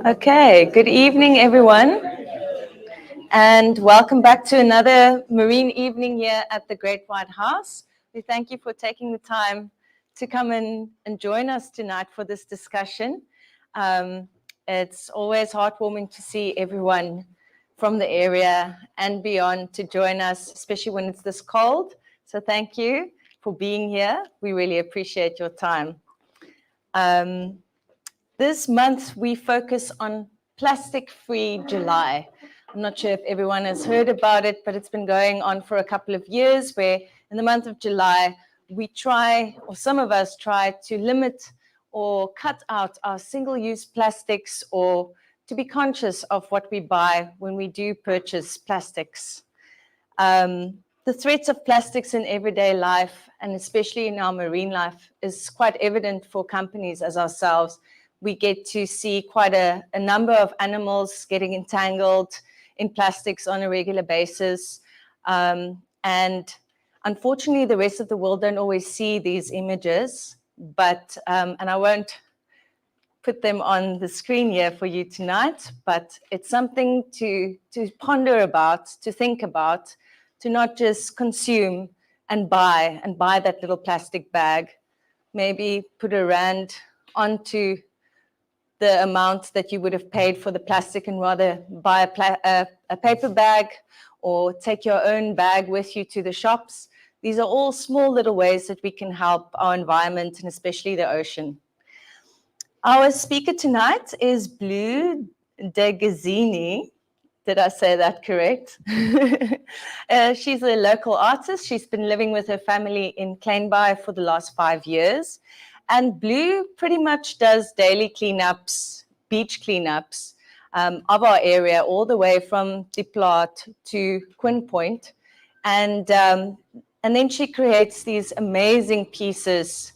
Okay, good evening, everyone, and welcome back to another marine evening here at the Great White House. We thank you for taking the time to come and join us tonight for this discussion. It's always heartwarming to see everyone from the area and beyond to join us, especially when it's this cold. So thank you for being here. We really appreciate your time. This month, we focus on Plastic-Free July. I'm not sure if everyone has heard about it, but it's been going on for a couple of years, where in the month of July, we try, or some of us try, to limit or cut out our single-use plastics, or to be conscious of what we buy when we do purchase plastics. The threats of plastics in everyday life, and especially in our marine life, is quite evident for companies as ourselves. We get to see quite a number of animals getting entangled in plastics on a regular basis. And unfortunately, the rest of the world don't always see these images, but, and I won't put them on the screen here for you tonight, but it's something to ponder about, to think about, to not just consume and buy that little plastic bag. Maybe put R1 onto the amount that you would have paid for the plastic and rather buy a paper bag or take your own bag with you to the shops. These are all small little ways that we can help our environment and especially the ocean. Our speaker tonight is Blue de Gersigny. Did I say that correct? She's a local artist. She's been living with her family in Kleinbaai for the last 5 years. And Blue pretty much does daily cleanups, beach cleanups of our area, all the way from the Plaat to Quoin Point. And then she creates these amazing pieces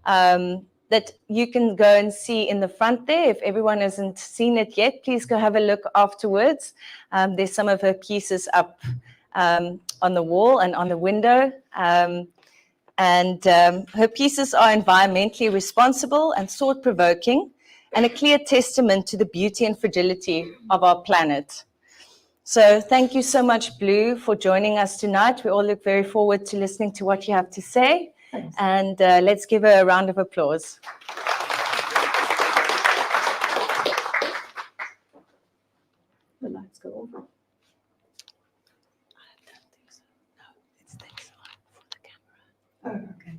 that you can go and see in the front there. If everyone hasn't seen it yet, please go have a look afterwards. There's some of her pieces up on the wall and on the window. Her pieces are environmentally responsible and thought-provoking, and a clear testament to the beauty and fragility of our planet. So thank you so much, Blue, for joining us tonight. We all look very forward to listening to what you have to say. Thanks. And let's give her a round of applause. The lights go over. Oh, okay.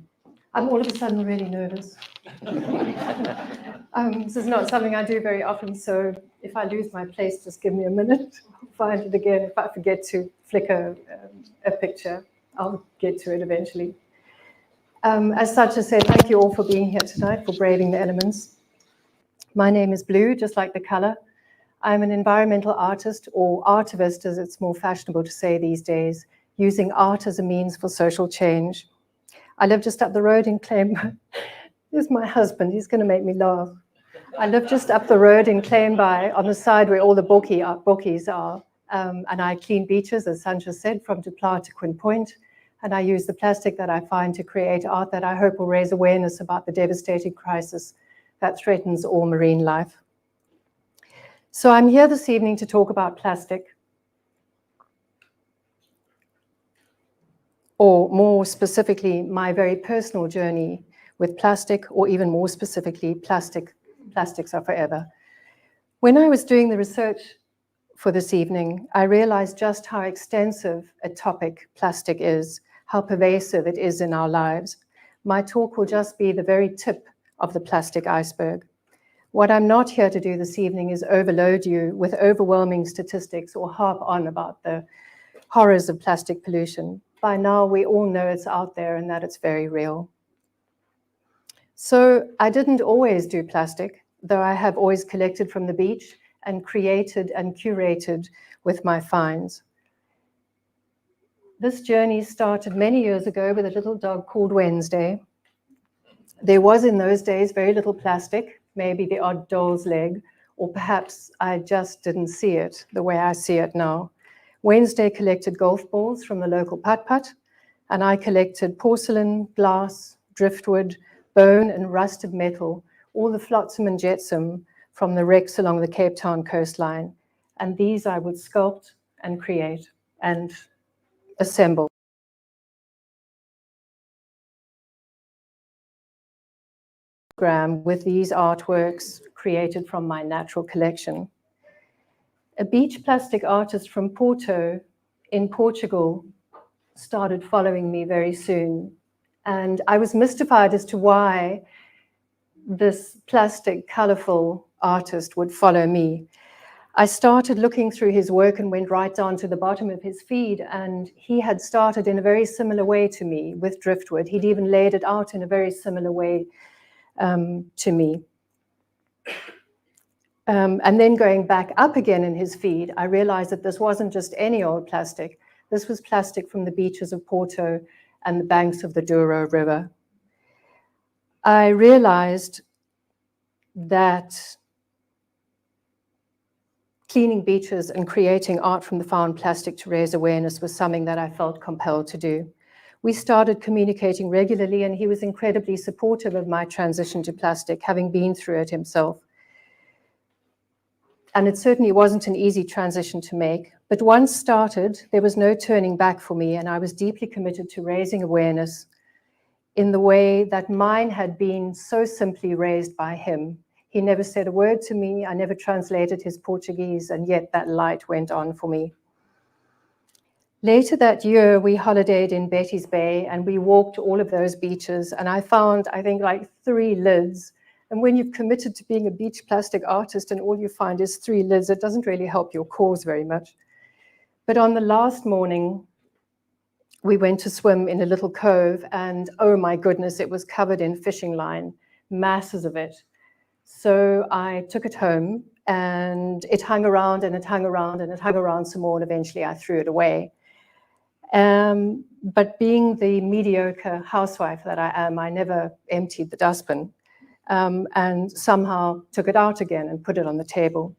I'm all of a sudden really nervous. This is not something I do very often, so if I lose my place, just give me a minute. I'll find it again. If I forget to flick a picture, I'll get to it eventually. As Sanchia said, thank you all for being here tonight, for braving the elements. My name is Blue, just like the color. I'm an environmental artist, or artivist, as it's more fashionable to say these days, using art as a means for social change. I live just up the road in Kleinbaai. Here's my husband, he's going to make me laugh. I live just up the road in Kleinbaai, on the side where all the bokkies are. And I clean beaches, as Sanchia said, from Plaat to Quoin Point. And I use the plastic that I find to create art that I hope will raise awareness about the devastating crisis that threatens all marine life. So I'm here this evening to talk about plastic, or more specifically, my very personal journey with plastic, or even more specifically, plastics are forever. When I was doing the research for this evening, I realized just how extensive a topic plastic is, how pervasive it is in our lives. My talk will just be the very tip of the plastic iceberg. What I'm not here to do this evening is overload you with overwhelming statistics or harp on about the horrors of plastic pollution. By now, we all know it's out there and that it's very real. So I didn't always do plastic, though I have always collected from the beach and created and curated with my finds. This journey started many years ago with a little dog called Wednesday. There was in those days very little plastic, maybe the odd doll's leg, or perhaps I just didn't see it the way I see it now. Wednesday collected golf balls from the local putt-putt, and I collected porcelain, glass, driftwood, bone and rusted metal, all the flotsam and jetsam from the wrecks along the Cape Town coastline. And these I would sculpt and create and assemble. With these artworks created from my natural collection. A beach plastic artist from Porto in Portugal started following me very soon. And I was mystified as to why this plastic, colorful artist would follow me. I started looking through his work and went right down to the bottom of his feed, and he had started in a very similar way to me with driftwood. He'd even laid it out in a very similar way to me. And then going back up again in his feed, I realized that this wasn't just any old plastic. This was plastic from the beaches of Porto and the banks of the Douro River. I realized that cleaning beaches and creating art from the found plastic to raise awareness was something that I felt compelled to do. We started communicating regularly, and he was incredibly supportive of my transition to plastic, having been through it himself. And it certainly wasn't an easy transition to make, but once started, there was no turning back for me, and I was deeply committed to raising awareness in the way that mine had been so simply raised by him. He never said a word to me, I never translated his Portuguese, and yet that light went on for me. Later that year, we holidayed in Betty's Bay, and we walked all of those beaches, and I found, I think, like 3 lids. And when you've committed to being a beach plastic artist and all you find is 3 lids, it doesn't really help your cause very much. But on the last morning, we went to swim in a little cove, and oh my goodness, it was covered in fishing line, masses of it. So I took it home, and it hung around, and it hung around, and it hung around some more, and eventually I threw it away. But being the mediocre housewife that I am, I never emptied the dustbin, and somehow took it out again and put it on the table.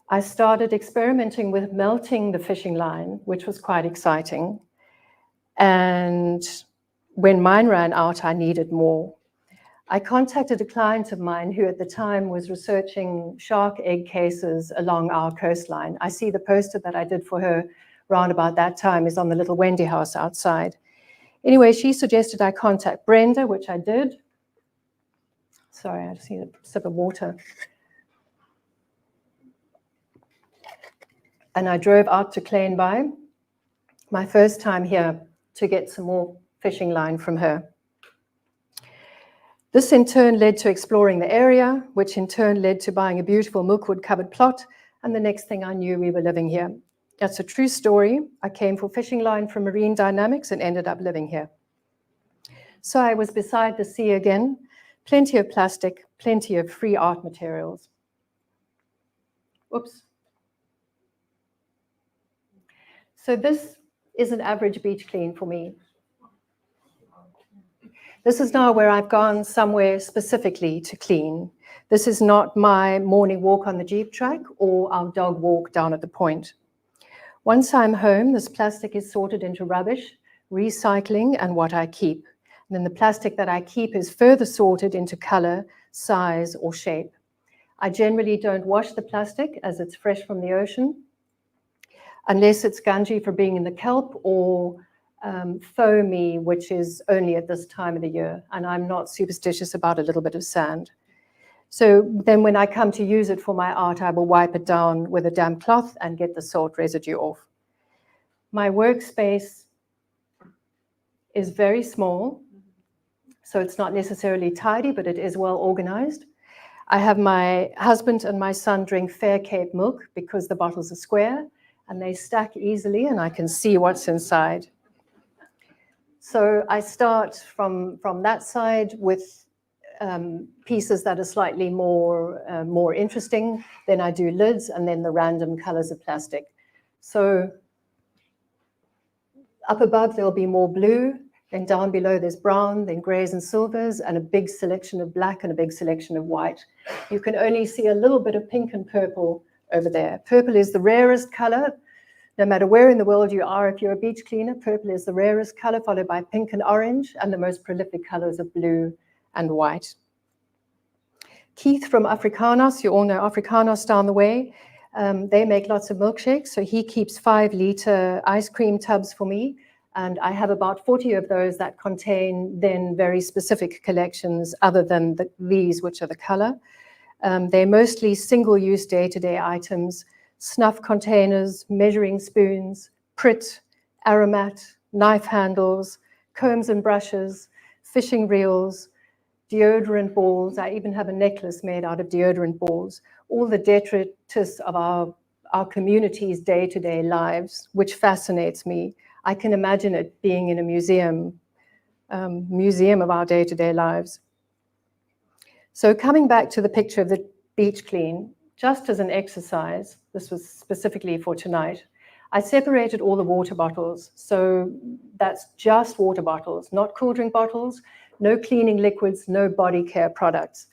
I started experimenting with melting the fishing line, which was quite exciting. And when mine ran out, I needed more. I contacted a client of mine who at the time was researching shark egg cases along our coastline. I see the poster that I did for her round about that time is on the little Wendy house outside. Anyway, she suggested I contact Brenda, which I did. Sorry, I just need a sip of water. And I drove out to Kleinbaai, my first time here, to get some more fishing line from her. This in turn led to exploring the area, which in turn led to buying a beautiful milkwood covered plot. And the next thing I knew, we were living here. That's a true story. I came for fishing line from Marine Dynamics and ended up living here. So I was beside the sea again, plenty of plastic, plenty of free art materials. Oops. So this is an average beach clean for me. This is now where I've gone somewhere specifically to clean. This is not my morning walk on the Jeep track or our dog walk down at the point. Once I'm home, this plastic is sorted into rubbish, recycling, and what I keep. And then the plastic that I keep is further sorted into color, size, or shape. I generally don't wash the plastic as it's fresh from the ocean, unless it's gungy for being in the kelp, or foamy, which is only at this time of the year. And I'm not superstitious about a little bit of sand. So then when I come to use it for my art, I will wipe it down with a damp cloth and get the salt residue off. My workspace is very small, so it's not necessarily tidy, but it is well organized. I have my husband and my son drink Fair Cape milk because the bottles are square and they stack easily and I can see what's inside. So I start from that side with pieces that are slightly more interesting. Then I do lids and then the random colors of plastic. So up above there'll be more blue, then down below there's brown, then grays and silvers, and a big selection of black and a big selection of white. You can only see a little bit of pink and purple over there. Purple is the rarest color. No matter where in the world you are, if you're a beach cleaner, purple is the rarest color, followed by pink and orange, and the most prolific colors are blue and white. Keith from Africanos, you all know Africanos down the way. They make lots of milkshakes, so he keeps 5-liter ice cream tubs for me, and I have about 40 of those that contain then very specific collections other than these, which are the color. They're mostly single-use day-to-day items: snuff containers, measuring spoons, Prit, aromat, knife handles, combs and brushes, fishing reels, deodorant balls. I even have a necklace made out of deodorant balls. All the detritus of our community's day-to-day lives, which fascinates me. I can imagine it being in a museum of our day-to-day lives. So coming back to the picture of the beach clean, just as an exercise, this was specifically for tonight, I separated all the water bottles. So that's just water bottles, not cool drink bottles, no cleaning liquids, no body care products.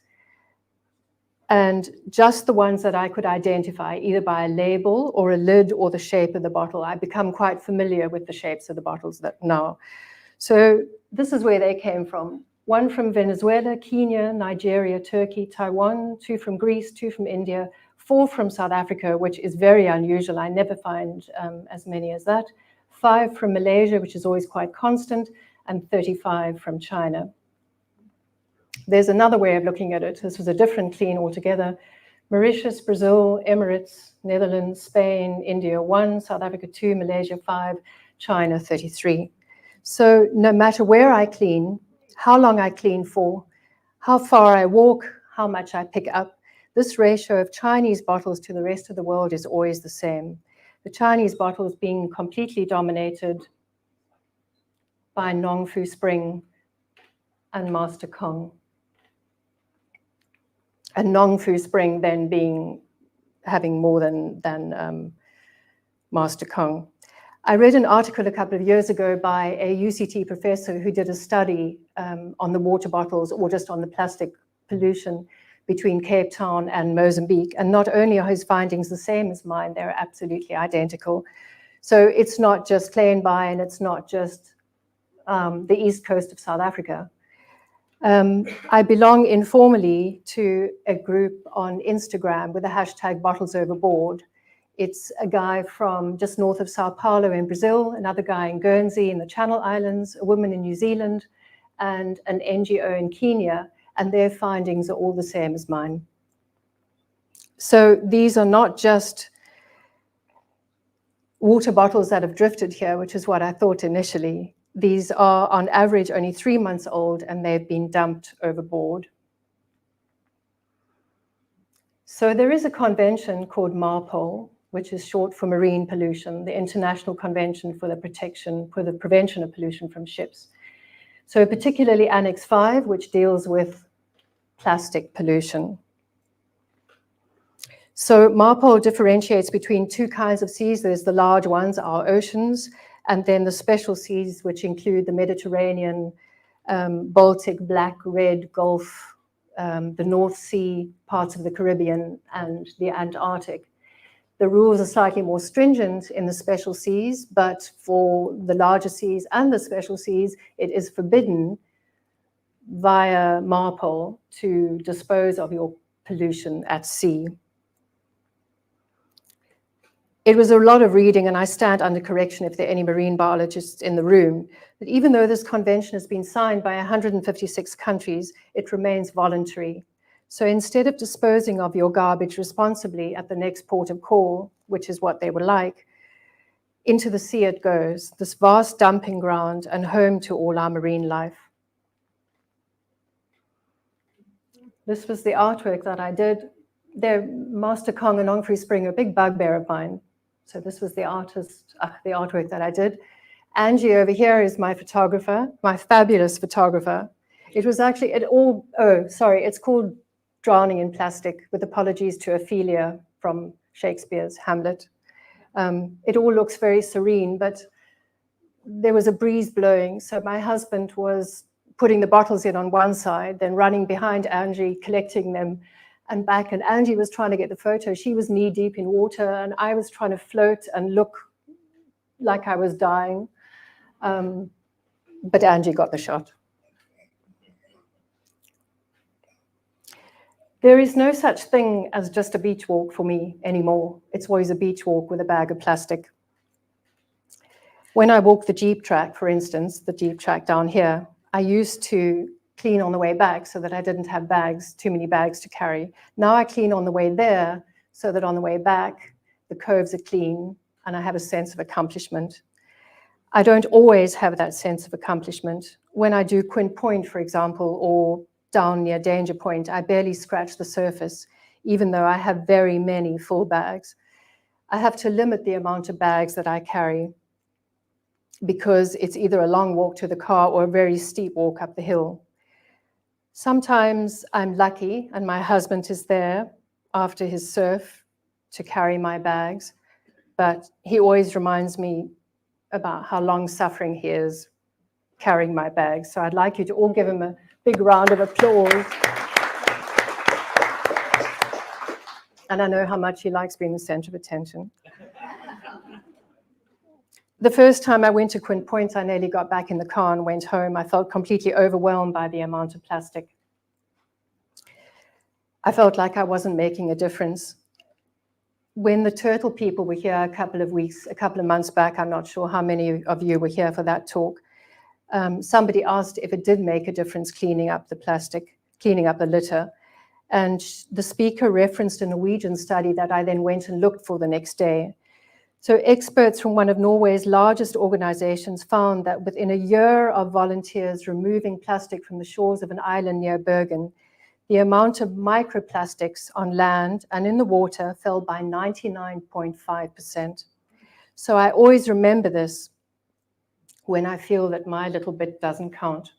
And just the ones that I could identify, either by a label or a lid or the shape of the bottle. I've become quite familiar with the shapes of the bottles now. So this is where they came from. 1 from Venezuela, Kenya, Nigeria, Turkey, Taiwan, 2 from Greece, 2 from India, 4 from South Africa, which is very unusual. I never find as many as that. 5 from Malaysia, which is always quite constant, and 35 from China. There's another way of looking at it. This was a different clean altogether. Mauritius, Brazil, Emirates, Netherlands, Spain, India 1, South Africa 2, Malaysia 5, China 33. So no matter where I clean, how long I clean for, how far I walk, how much I pick up, this ratio of Chinese bottles to the rest of the world is always the same. The Chinese bottles being completely dominated by Nong Fu Spring and Master Kong. And Nong Fu Spring then having more than Master Kong. I read an article a couple of years ago by a UCT professor who did a study on the water bottles, or just on the plastic pollution between Cape Town and Mozambique. And not only are his findings the same as mine, they're absolutely identical. So it's not just Kleinbaai, and it's not just the east coast of South Africa. I belong informally to a group on Instagram with the hashtag Bottles Overboard. It's a guy from just north of Sao Paulo in Brazil, another guy in Guernsey in the Channel Islands, a woman in New Zealand, and an NGO in Kenya, and their findings are all the same as mine. So these are not just water bottles that have drifted here, which is what I thought initially. These are on average only 3 months old, and they've been dumped overboard. So there is a convention called MARPOL, which is short for Marine Pollution, the International Convention for the Prevention of Pollution from Ships. So particularly Annex 5, which deals with plastic pollution. So MARPOL differentiates between 2 kinds of seas. There's the large ones, our oceans, and then the special seas, which include the Mediterranean, Baltic, Black, Red, Gulf, the North Sea, parts of the Caribbean, and the Antarctic. The rules are slightly more stringent in the special seas, but for the larger seas and the special seas, it is forbidden via MARPOL to dispose of your pollution at sea. It was a lot of reading, and I stand under correction if there are any marine biologists in the room, that even though this convention has been signed by 156 countries, it remains voluntary. So instead of disposing of your garbage responsibly at the next port of call, which is what they were like, into the sea it goes, this vast dumping ground and home to all our marine life. This was the artwork that I did. Master Kong and Nong Fu Spring are a big bugbear of mine. So this was the artwork that I did. Angie over here is my photographer, my fabulous photographer. It was actually, it's called Drowning in Plastic, with apologies to Ophelia from Shakespeare's Hamlet. It all looks very serene, but there was a breeze blowing. So my husband was putting the bottles in on one side, then running behind Angie, collecting them and back. And Angie was trying to get the photo. She was knee deep in water, and I was trying to float and look like I was dying. But Angie got the shot. There is no such thing as just a beach walk for me anymore. It's always a beach walk with a bag of plastic. When I walk the Jeep track, for instance, the Jeep track down here, I used to clean on the way back so that I didn't have too many bags to carry. Now I clean on the way there so that on the way back, the coves are clean and I have a sense of accomplishment. I don't always have that sense of accomplishment. When I do Quoin Point, for example, or down near Danger Point, I barely scratch the surface, even though I have very many full bags. I have to limit the amount of bags that I carry because it's either a long walk to the car or a very steep walk up the hill. Sometimes I'm lucky and my husband is there after his surf to carry my bags, but he always reminds me about how long-suffering he is carrying my bags. So I'd like you to all give him a big round of applause. And I know how much he likes being the center of attention. The first time I went to Quoin Point, I nearly got back in the car and went home. I felt completely overwhelmed by the amount of plastic. I felt like I wasn't making a difference. When the turtle people were here a couple of months back, I'm not sure how many of you were here for that talk, somebody asked if it did make a difference cleaning up the plastic, cleaning up the litter. And the speaker referenced a Norwegian study that I then went and looked for the next day. So experts from one of Norway's largest organizations found that within a year of volunteers removing plastic from the shores of an island near Bergen, the amount of microplastics on land and in the water fell by 99.5%. So I always remember this when I feel that my little bit doesn't count.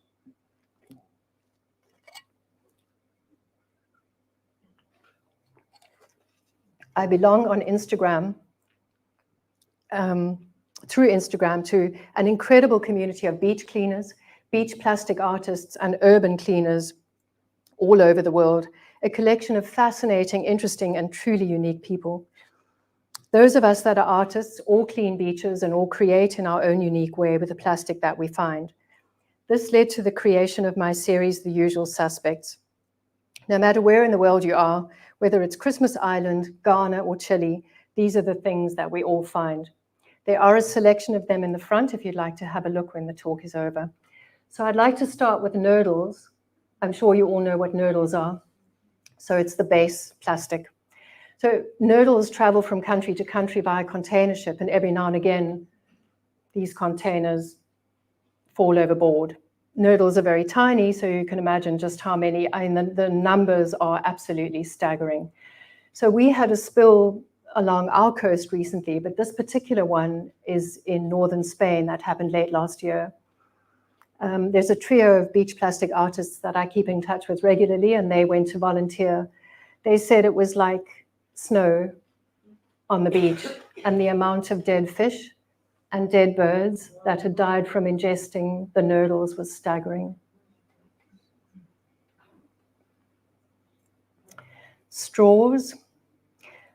I belong on Instagram, through Instagram, to an incredible community of beach cleaners, beach plastic artists, and urban cleaners all over the world, a collection of fascinating, interesting, and truly unique people. Those of us that are artists all clean beaches and all create in our own unique way with the plastic that we find. This led to the creation of my series, The Usual Suspects. No matter where in the world you are, whether it's Christmas Island, Ghana, or Chile, these are the things that we all find. There are a selection of them in the front if you'd like to have a look when the talk is over. So I'd like to start with nurdles. I'm sure you all know what nurdles are. So it's the base plastic. So nurdles travel from country to country via container ship, and every now and again, these containers fall overboard. Nurdles are very tiny, so you can imagine just how many, the numbers are absolutely staggering. So we had a spill along our coast recently, but this particular one is in northern Spain. That happened late last year. There's a trio of beach plastic artists that I keep in touch with regularly, and they went to volunteer. They said it was like snow on the beach, and the amount of dead fish and dead birds that had died from ingesting the nurdles was staggering. Straws.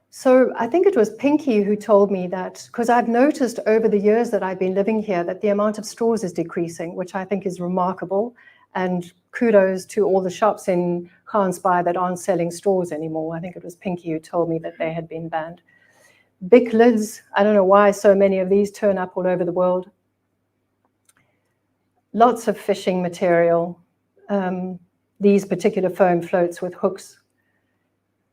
So I think it was Pinky who told me that, because I've noticed over the years that I've been living here that the amount of straws is decreasing, which I think is remarkable. And kudos to all the shops in Kleinbaai that aren't selling straws anymore. I think it was Pinky who told me that they had been banned. Big lids, I don't know why so many of these turn up all over the world. Lots of fishing material. These particular foam floats with hooks.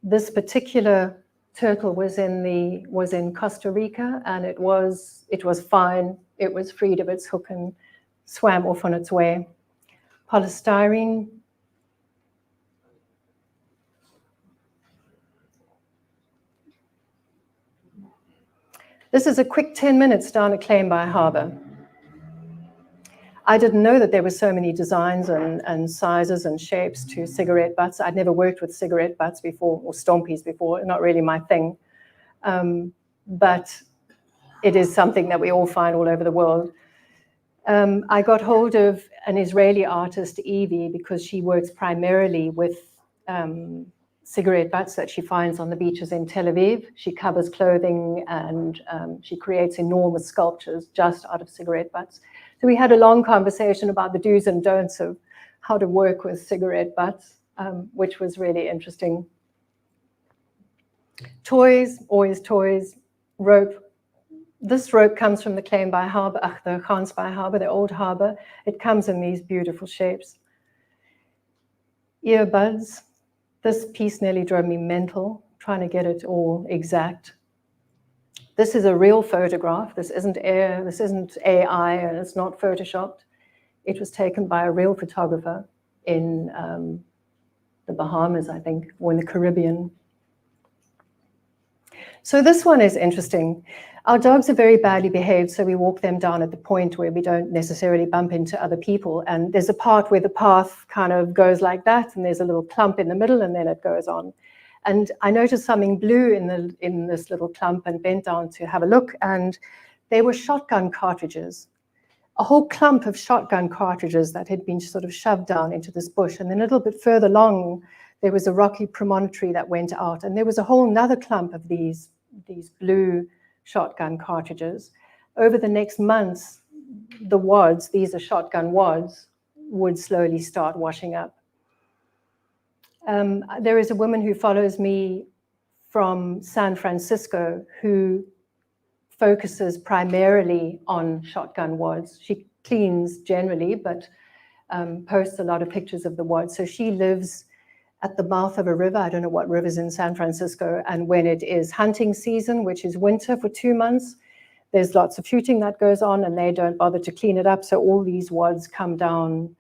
This particular turtle was in Costa Rica, and it was fine. It was freed of its hook and swam off on its way. Polystyrene. This is a quick 10 minutes down at Kleinbaai Harbour. I didn't know that there were so many designs and sizes and shapes to cigarette butts. I'd never worked with cigarette butts before, or stompies before, not really my thing. But it is something that we all find all over the world. I got hold of an Israeli artist, Evie, because she works primarily with cigarette butts that she finds on the beaches in Tel Aviv. She covers clothing and she creates enormous sculptures just out of cigarette butts. So we had a long conversation about the do's and don'ts of how to work with cigarette butts. which was really interesting. Toys, always toys, rope. This rope comes from the Kleinbaai harbour, the Gersigny harbour, the old harbour. It comes in these beautiful shapes. Earbuds. This piece nearly drove me mental, trying to get it all exact. This is a real photograph. This isn't AI, and it's not photoshopped. It was taken by a real photographer in the Bahamas, I think, or in the Caribbean. So this one is interesting. Our dogs are very badly behaved, so we walk them down at the point where we don't necessarily bump into other people. And there's a part where the path kind of goes like that, and there's a little clump in the middle, and then it goes on. And I noticed something blue in this little clump and bent down to have a look, and they were shotgun cartridges. A whole clump of shotgun cartridges that had been sort of shoved down into this bush. And then a little bit further along, there was a rocky promontory that went out, and there was a whole nother clump of these blue shotgun cartridges. Over the next months, the wads, these are shotgun wads, would slowly start washing up. There is a woman who follows me from San Francisco who focuses primarily on shotgun wads. She cleans generally, but posts a lot of pictures of the wads. So she lives at the mouth of a river. I don't know what river's in San Francisco. And when it is hunting season, which is winter for 2 months, there's lots of shooting that goes on, and they don't bother to clean it up. So all these wads come down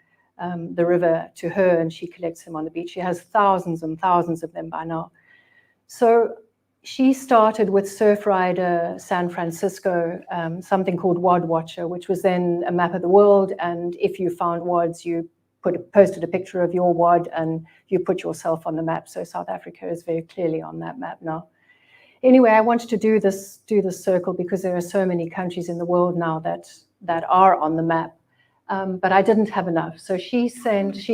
the river to her, and she collects them on the beach. She has thousands and thousands of them by now. So she started with Surf Rider San Francisco, something called Wad Watcher, which was then a map of the world. And if you found wads, you posted a picture of your wad and you put yourself on the map. So South Africa is very clearly on that map now. Anyway, I wanted to do this circle because there are so many countries in the world now that are on the map. But I didn't have enough. So she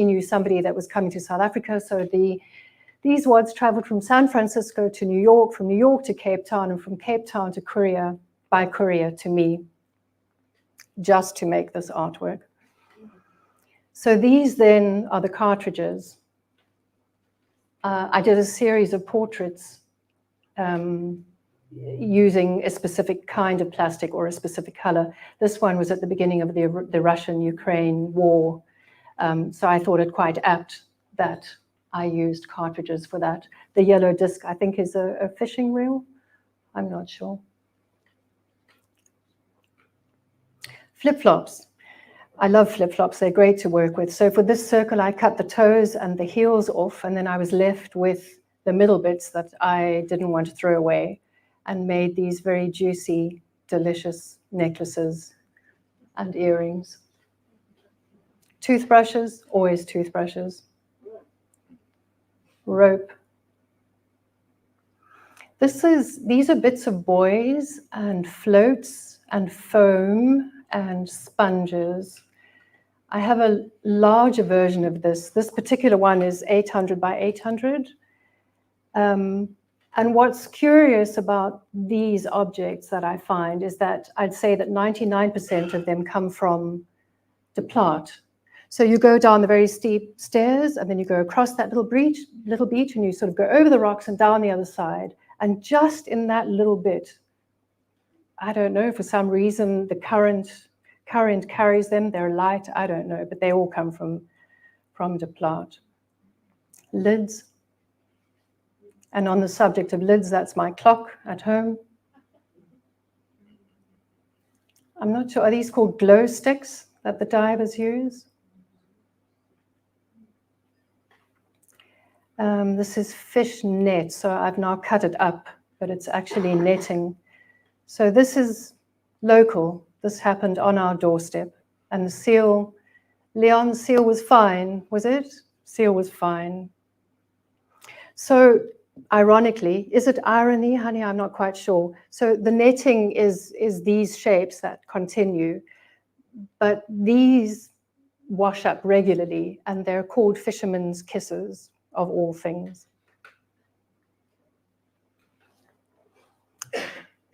knew somebody that was coming to South Africa. So these wads traveled from San Francisco to New York, from New York to Cape Town, and from Cape Town to courier, by courier to me, just to make this artwork. So these then are the cartridges. I did a series of portraits using a specific kind of plastic or a specific color. This one was at the beginning of the Russian-Ukraine war. So I thought it quite apt that I used cartridges for that. The yellow disc, I think, is a fishing reel. I'm not sure. Flip-flops. I love flip-flops. They're great to work with. So for this circle, I cut the toes and the heels off, and then I was left with the middle bits that I didn't want to throw away, and made these very juicy, delicious necklaces and earrings. Toothbrushes, always toothbrushes. Rope. These are bits of buoys and floats and foam and sponges. I have a larger version of this. This particular one is 800 by 800. And what's curious about these objects that I find is that I'd say that 99% of them come from the Plaat. So you go down the very steep stairs, and then you go across that little beach, and you sort of go over the rocks and down the other side. And just in that little bit, I don't know, for some reason, the current carries them, they're light, I don't know, but they all come from the Plaat. Lids. And on the subject of lids, that's my clock at home. I'm not sure, are these called glow sticks that the divers use? This is fish net, so I've now cut it up, but it's actually netting. So this is local. This happened on our doorstep. And the seal, Leon's seal was fine, was it? Seal was fine. So ironically, is it irony, honey? I'm not quite sure. So the netting is these shapes that continue, but these wash up regularly, and they're called fisherman's kisses, of all things.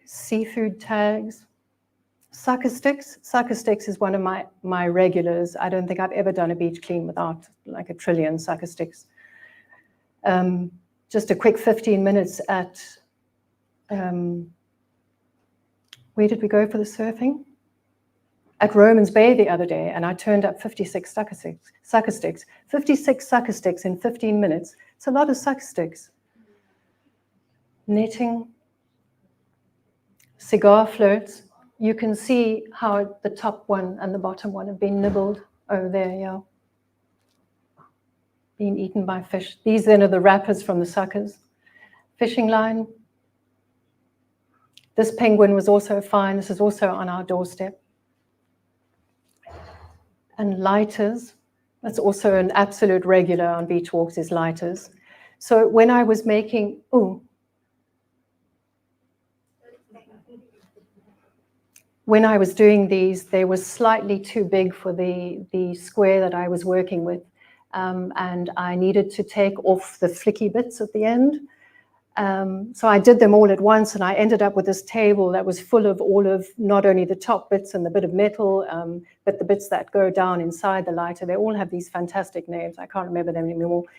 Seafood tags. Sucker sticks. Sucker sticks is one of my regulars. I don't think I've ever done a beach clean without like a trillion sucker sticks. Just a quick 15 minutes at, where did we go for the surfing? At Romans Bay the other day, and I turned up 56 sucker sticks. 56 sucker sticks in 15 minutes. It's a lot of sucker sticks. Netting, cigar floats. You can see how the top one and the bottom one have been nibbled over there, yeah. Being eaten by fish. These then are the wrappers from the suckers. Fishing line. This penguin was also fine. This is also on our doorstep. And lighters. That's also an absolute regular on beach walks, is lighters. So when I was making, when I was doing these, they were slightly too big for the square that I was working with. And I needed to take off the flicky bits at the end. So I did them all at once, and I ended up with this table that was full of all of not only the top bits and the bit of metal, but the bits that go down inside the lighter. They all have these fantastic names. I can't remember them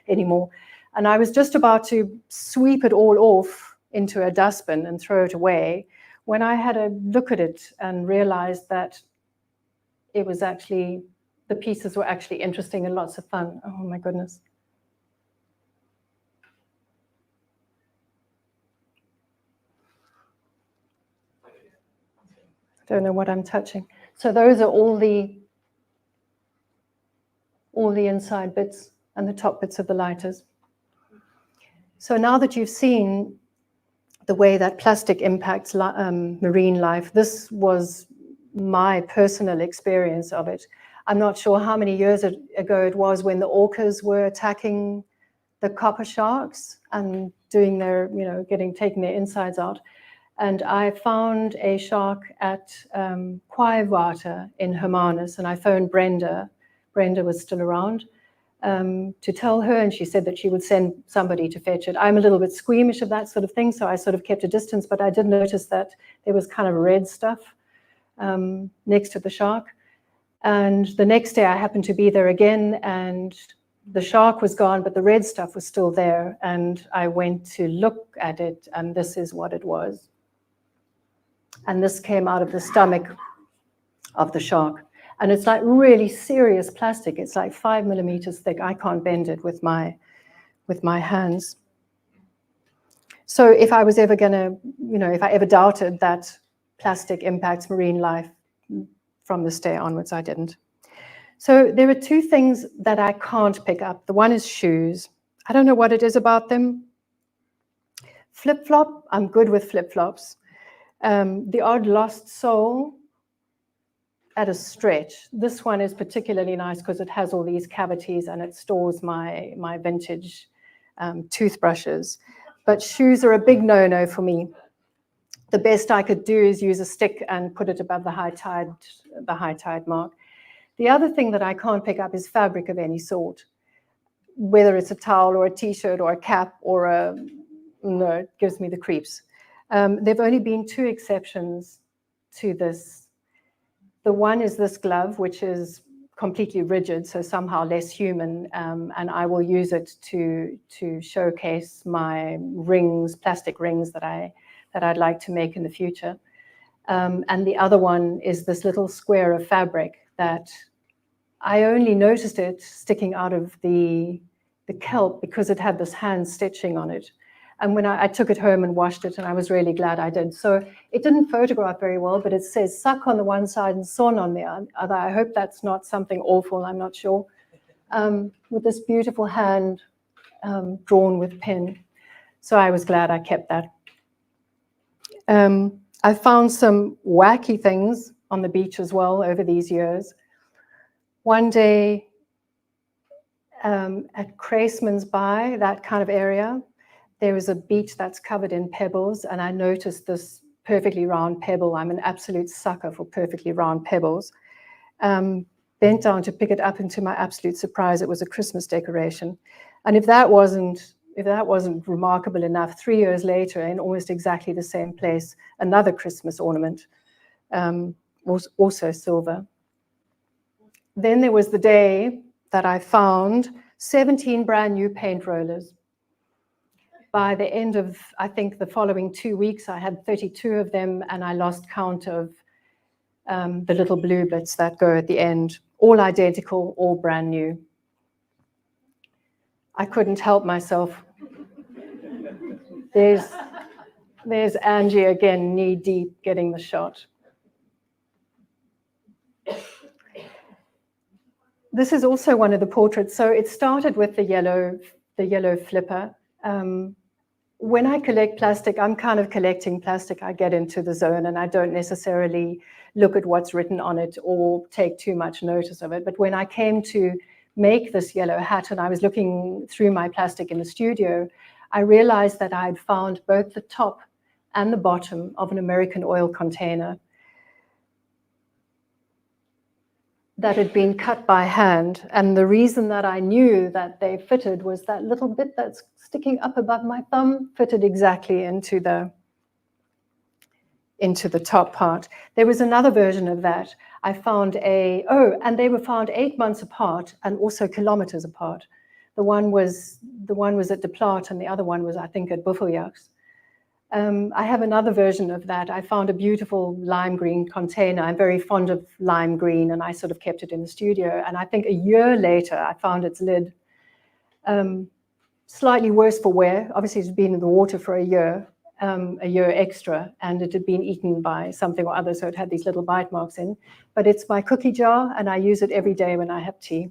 anymore. And I was just about to sweep it all off into a dustbin and throw it away when I had a look at it and realized that it was actually, the pieces were actually interesting and lots of fun. Oh my goodness. Don't know what I'm touching. So those are all the inside bits and the top bits of the lighters. So now that you've seen the way that plastic impacts marine life, this was my personal experience of it. I'm not sure how many years ago it was when the orcas were attacking the copper sharks and doing their, taking their insides out. And I found a shark at Quoin Point in Hermanus, and I phoned Brenda. Brenda was still around to tell her, and she said that she would send somebody to fetch it. I'm a little bit squeamish of that sort of thing, so I sort of kept a distance, but I did notice that there was kind of red stuff next to the shark. And the next day I happened to be there again, and the shark was gone, but the red stuff was still there. And I went to look at it, and this is what it was. And this came out of the stomach of the shark. And it's like really serious plastic. It's like 5 millimeters thick. I can't bend it with my hands. So if I was ever gonna, if I ever doubted that plastic impacts marine life, from this day onwards, I didn't. So there are two things that I can't pick up. The one is shoes. I don't know what it is about them. Flip-flop, I'm good with flip-flops. The odd lost sole at a stretch. This one is particularly nice because it has all these cavities and it stores my vintage toothbrushes. But shoes are a big no-no for me. The best I could do is use a stick and put it above the high tide mark. The other thing that I can't pick up is fabric of any sort, whether it's a towel or a t-shirt or a cap or no, it gives me the creeps. There've only been 2 exceptions to this. The one is this glove, which is completely rigid, so somehow less human, and I will use it to showcase my rings, plastic rings that I'd like to make in the future. And the other one is this little square of fabric that I only noticed it sticking out of the kelp because it had this hand stitching on it. And when I took it home and washed it, and I was really glad I did. So it didn't photograph very well, but it says suck on the one side and son on the other. I hope that's not something awful, I'm not sure. With this beautiful hand drawn with pen. So I was glad I kept that. I found some wacky things on the beach as well over these years. One day at Kleinbaai, that kind of area, there is a beach that's covered in pebbles, and I noticed this perfectly round pebble. I'm an absolute sucker for perfectly round pebbles. Bent down to pick it up, and to my absolute surprise, it was a Christmas decoration. And if that wasn't remarkable enough, 3 years later, in almost exactly the same place, another Christmas ornament, was also silver. Then there was the day that I found 17 brand new paint rollers. by the end of, I think, the following 2 weeks, I had 32 of them, and I lost count of the little blue bits that go at the end, all identical, all brand new. I couldn't help myself. There's Angie again, knee deep, getting the shot. This is also one of the portraits. So it started with the yellow flipper. When I collect plastic, I'm kind of collecting plastic. I get into the zone and I don't necessarily look at what's written on it or take too much notice of it. But when I came to make this yellow hat and I was looking through my plastic in the studio, I realized that I had found both the top and the bottom of an American oil container that had been cut by hand. And the reason that I knew that they fitted was that little bit that's sticking up above my thumb fitted exactly into the top part. There was another version of that. I found and they were found 8 months apart and also kilometers apart. The one was at the Plaat and the other one was, I think, at Buffeljag's. I have another version of that. I found a beautiful lime green container. I'm very fond of lime green, and I sort of kept it in the studio. And I think a year later, I found its lid. Slightly worse for wear. Obviously, it's been in the water for a year extra, and it had been eaten by something or other, so it had these little bite marks in. But it's my cookie jar, and I use it every day when I have tea.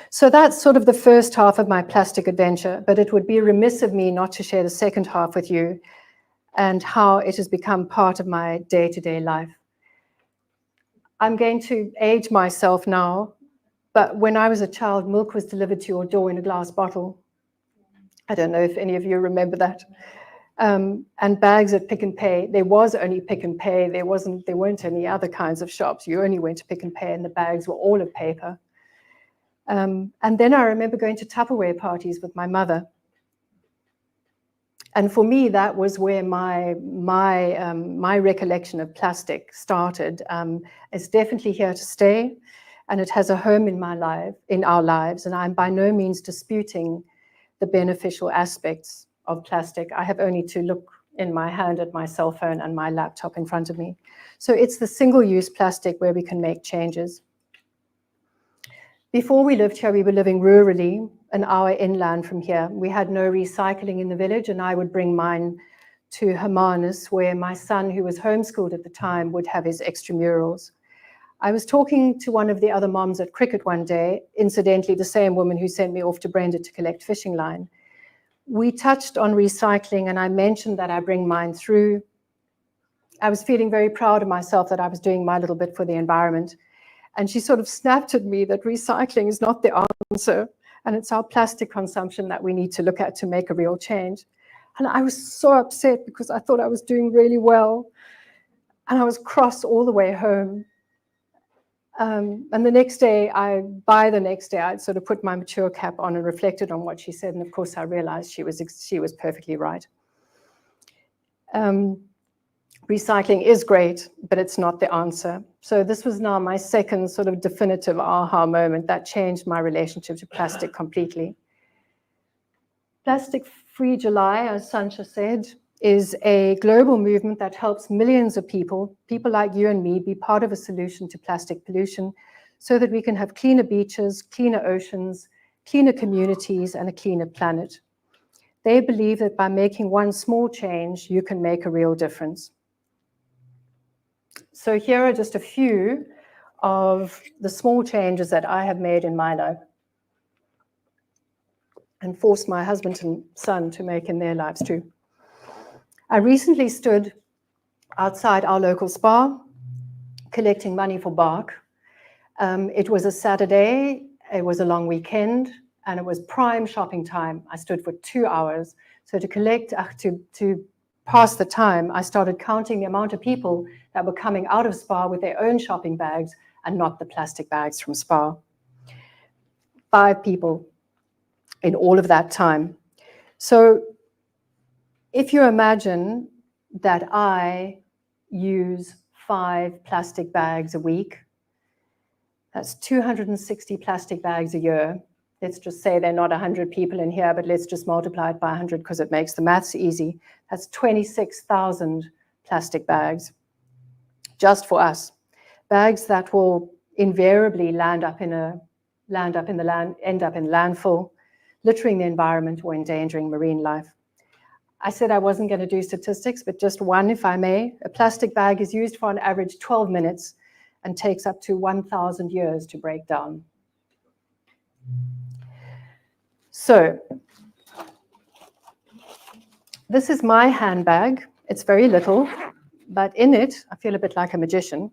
So that's sort of the first half of my plastic adventure, but it would be remiss of me not to share the second half with you and how it has become part of my day-to-day life. I'm going to age myself now, but when I was a child, milk was delivered to your door in a glass bottle. I don't know if any of you remember that. And bags at Pick n Pay, there was only Pick n Pay. There weren't any other kinds of shops. You only went to Pick n Pay, and the bags were all of paper. And then I remember going to Tupperware parties with my mother. And for me, that was where my recollection of plastic started. It's definitely here to stay, and it has a home in our lives. And I'm by no means disputing the beneficial aspects of plastic. I have only to look in my hand at my cell phone and my laptop in front of me. So it's the single-use plastic where we can make changes. Before we lived here, we were living rurally, an hour inland from here. We had no recycling in the village, and I would bring mine to Hermanus, where my son, who was homeschooled at the time, would have his extramurals. I was talking to one of the other moms at cricket one day, incidentally, the same woman who sent me off to Brenda to collect fishing line. We touched on recycling, and I mentioned that I bring mine through. I was feeling very proud of myself that I was doing my little bit for the environment. And she sort of snapped at me that recycling is not the answer, and it's our plastic consumption that we need to look at to make a real change. And I was so upset because I thought I was doing really well, and I was cross all the way home. And by the next day, I'd sort of put my mature cap on and reflected on what she said, and of course I realized she was perfectly right. Recycling is great, but it's not the answer. So this was now my second sort of definitive aha moment that changed my relationship to plastic completely. Plastic Free July, as Sanchia said, is a global movement that helps millions of people like you and me, be part of a solution to plastic pollution so that we can have cleaner beaches, cleaner oceans, cleaner communities, and a cleaner planet. They believe that by making one small change, you can make a real difference. So here are just a few of the small changes that I have made in my life and forced my husband and son to make in their lives too. I recently stood outside our local spa collecting money for bark. It was a Saturday, it was a long weekend, and it was prime shopping time. I stood for 2 hours. So to pass the time, I started counting the amount of people that were coming out of Spa with their own shopping bags and not the plastic bags from Spa. 5 people in all of that time. So if you imagine that I use 5 plastic bags a week, that's 260 plastic bags a year. let's just say there are not 100 people in here, but let's just multiply it by 100 because it makes the maths easy. That's 26,000 plastic bags just for us. Bags that will invariably end up in landfill, littering the environment or endangering marine life. I said I wasn't going to do statistics, but just one, if I may. A plastic bag is used for on average 12 minutes and takes up to 1,000 years to break down. So, this is my handbag. It's very little, but in it, I feel a bit like a magician,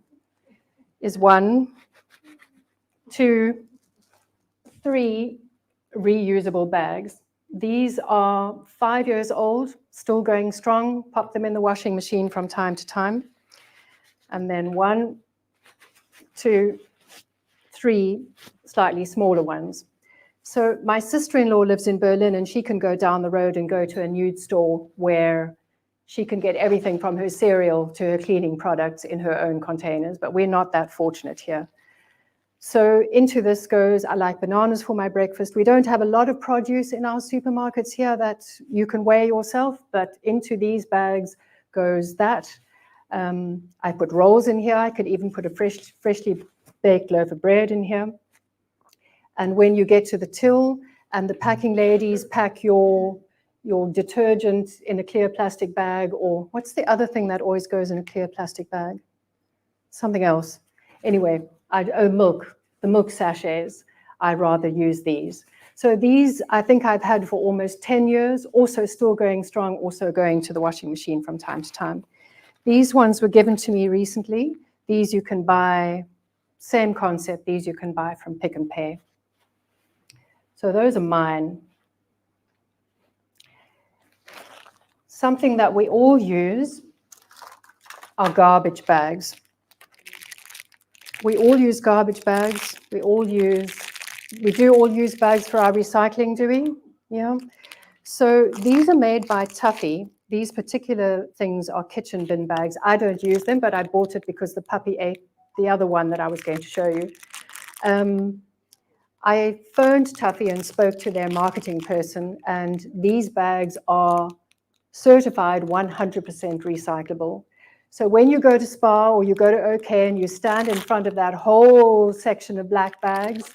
is 1, 2, 3 reusable bags. These are 5 years old, still going strong. Pop them in the washing machine from time to time. And then 1, 2, 3 slightly smaller ones. So my sister-in-law lives in Berlin, and she can go down the road and go to a nude store where she can get everything from her cereal to her cleaning products in her own containers, but we're not that fortunate here. So into this goes, I like bananas for my breakfast. We don't have a lot of produce in our supermarkets here that you can weigh yourself, but into these bags goes that. I put rolls in here. I could even put a freshly baked loaf of bread in here. And when you get to the till and the packing ladies pack your detergent in a clear plastic bag, or what's the other thing that always goes in a clear plastic bag? Something else. Anyway, milk, the milk sachets, I'd rather use these. So these I think I've had for almost 10 years, also still going strong, also going to the washing machine from time to time. These ones were given to me recently. These you can buy, same concept, these you can buy from Pick and Pay. So those are mine. Something that we all use are garbage bags. We all use garbage bags. We do all use bags for our recycling, do we? Yeah. So these are made by Tuffy. These particular things are kitchen bin bags. I don't use them, but I bought it because the puppy ate the other one that I was going to show you. I phoned Tuffy and spoke to their marketing person, and these bags are certified 100% recyclable. So when you go to Spa or you go to OK and you stand in front of that whole section of black bags,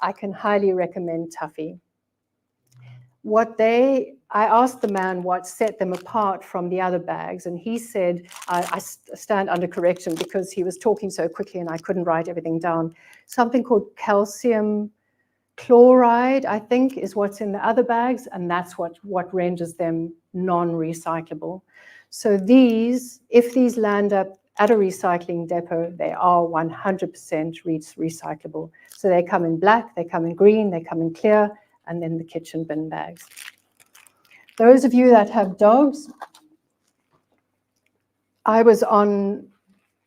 I can highly recommend Tuffy. I asked the man what set them apart from the other bags, and he said, I stand under correction because he was talking so quickly and I couldn't write everything down. Something called calcium chloride, I think, is what's in the other bags, and that's what renders them non-recyclable. So if these land up at a recycling depot, they are 100% recyclable. So they come in black, they come in green, they come in clear, and then the kitchen bin bags. Those of you that have dogs, I was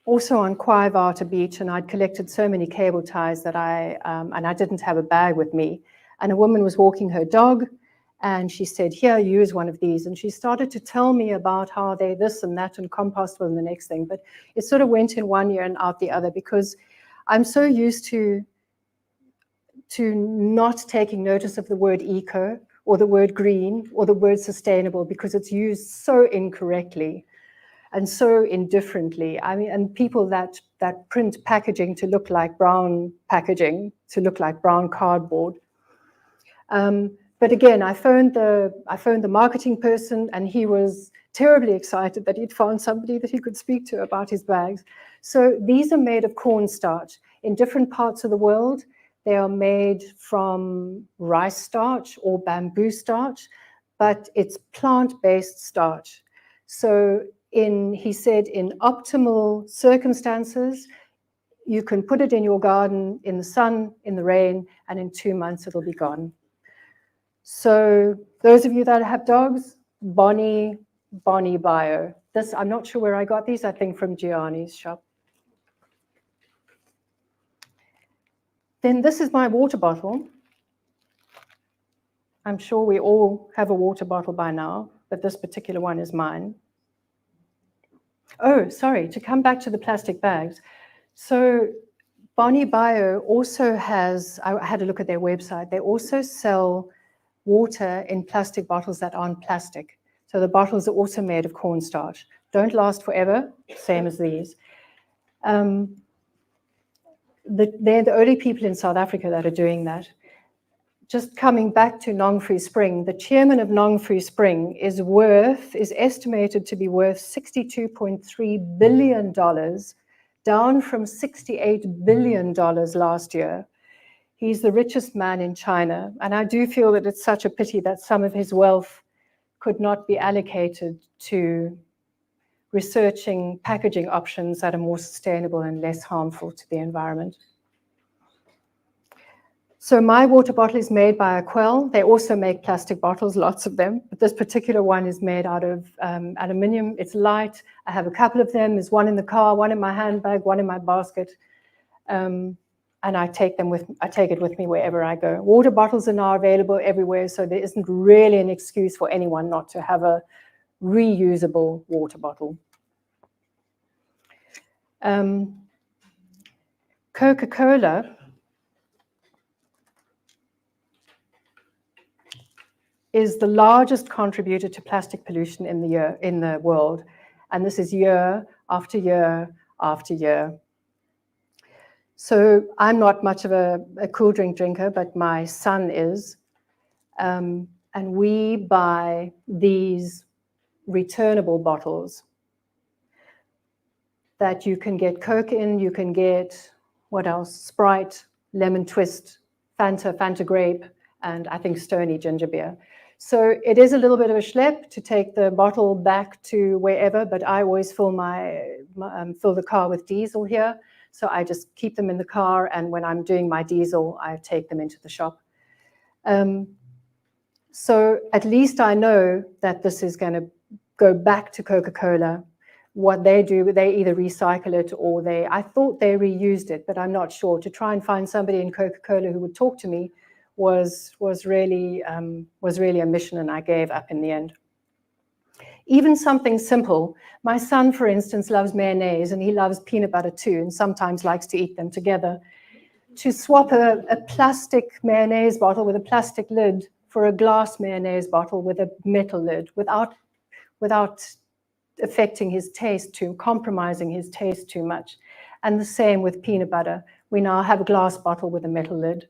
also on Quoin Beach, and I'd collected so many cable ties that and I didn't have a bag with me. And a woman was walking her dog, and she said, here, use one of these. And she started to tell me about how they this and that and compostable and the next thing. But it sort of went in one ear and out the other because I'm so used to not taking notice of the word eco or the word green or the word sustainable because it's used so incorrectly and so indifferently. I mean, and people that print packaging to look like brown packaging, to look like brown cardboard. But again, I phoned the marketing person, and he was terribly excited that he'd found somebody that he could speak to about his bags. So these are made of cornstarch. In different parts of the world, they are made from rice starch or bamboo starch, but it's plant-based starch. So he said in optimal circumstances, you can put it in your garden in the sun, in the rain, and in 2 months it'll be gone. So those of you that have dogs, Bonnie Bio. I'm not sure where I got these, I think from Gianni's shop. Then this is my water bottle. I'm sure we all have a water bottle by now, but this particular one is mine. Oh, sorry, to come back to the plastic bags. So Bonnie Bio also has, I had a look at their website, they also sell water in plastic bottles that aren't plastic. So the bottles are also made of cornstarch. Don't last forever, same as these. They're the only people in South Africa that are doing that. Just coming back to Nong Free Spring, the chairman of Nong Free Spring is estimated to be worth $62.3 billion, down from $68 billion last year. He's the richest man in China, and I do feel that it's such a pity that some of his wealth could not be allocated to researching packaging options that are more sustainable and less harmful to the environment. So my water bottle is made by Quoin. They also make plastic bottles, lots of them, but this particular one is made out of aluminium. It's light. I have a couple of them. There's one in the car, one in my handbag, one in my basket. And I take it with me wherever I go. Water bottles are now available everywhere, so there isn't really an excuse for anyone not to have a reusable water bottle. Coca-Cola is the largest contributor to plastic pollution in the world. And this is year after year after year. So I'm not much of a cool drink drinker, but my son is. And we buy these returnable bottles that you can get Coke in, you can get, what else? Sprite, lemon twist, Fanta grape, and I think Stony ginger beer. So it is a little bit of a schlep to take the bottle back to wherever, but I always fill the car with diesel here. So I just keep them in the car, and when I'm doing my diesel, I take them into the shop. So at least I know that this is going to go back to Coca-Cola. What they do, they either recycle it or I thought they reused it, but I'm not sure. To try and find somebody in Coca-Cola who would talk to me was really a mission, and I gave up in the end. Even something simple. My son, for instance, loves mayonnaise, and he loves peanut butter too, and sometimes likes to eat them together. To swap a plastic mayonnaise bottle with a plastic lid for a glass mayonnaise bottle with a metal lid, without affecting his taste compromising his taste too much. And the same with peanut butter. We now have a glass bottle with a metal lid.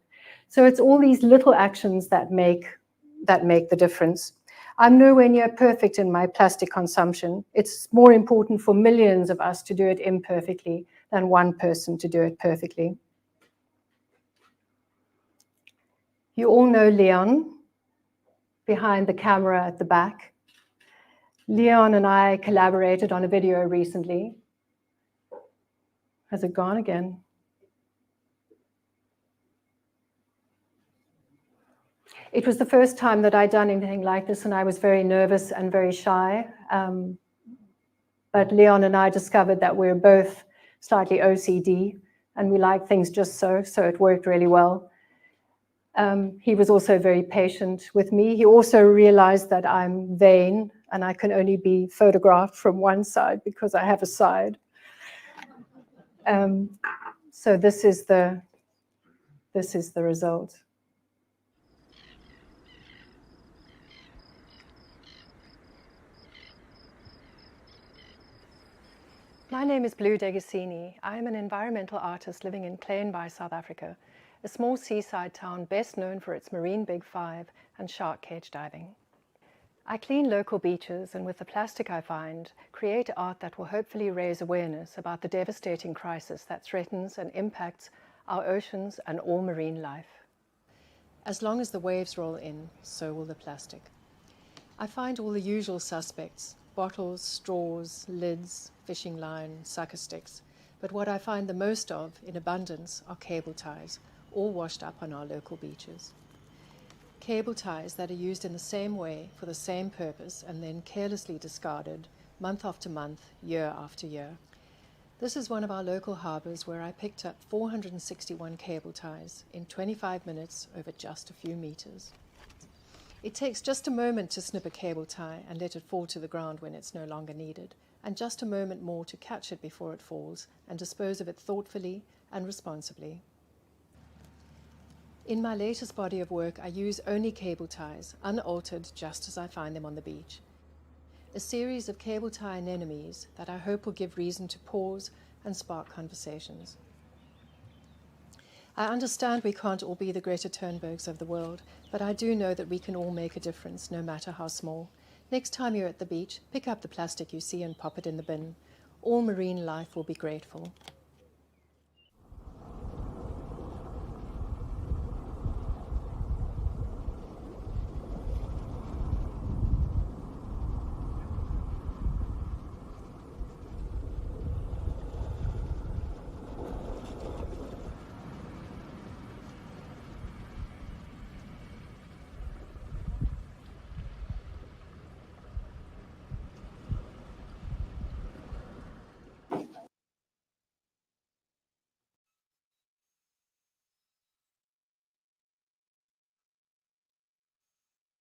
So it's all these little actions that make the difference. I'm nowhere near perfect in my plastic consumption. It's more important for millions of us to do it imperfectly than one person to do it perfectly. You all know Leon, behind the camera at the back. Leon and I collaborated on a video recently. Has it gone again? It was the first time that I'd done anything like this, and I was very nervous and very shy. But Leon and I discovered that we're both slightly OCD, and we like things just so it worked really well. He was also very patient with me. He also realized that I'm vain, and I can only be photographed from one side because I have a side. So this is the result. My name is Blue Gersigny. I am an environmental artist living in Kleinbaai, South Africa, a small seaside town best known for its marine Big Five and shark cage diving. I clean local beaches, and with the plastic I find, create art that will hopefully raise awareness about the devastating crisis that threatens and impacts our oceans and all marine life. As long as the waves roll in, so will the plastic. I find all the usual suspects: bottles, straws, lids, fishing line, sucker sticks. But what I find the most of, in abundance, are cable ties, all washed up on our local beaches. Cable ties that are used in the same way for the same purpose and then carelessly discarded month after month, year after year. This is one of our local harbours where I picked up 461 cable ties in 25 minutes over just a few meters. It takes just a moment to snip a cable tie and let it fall to the ground when it's no longer needed, and just a moment more to catch it before it falls and dispose of it thoughtfully and responsibly. In my latest body of work, I use only cable ties, unaltered just as I find them on the beach. A series of cable tie anemones that I hope will give reason to pause and spark conversations. I understand we can't all be the Greta Thunbergs of the world, but I do know that we can all make a difference, no matter how small. Next time you're at the beach, pick up the plastic you see and pop it in the bin. All marine life will be grateful.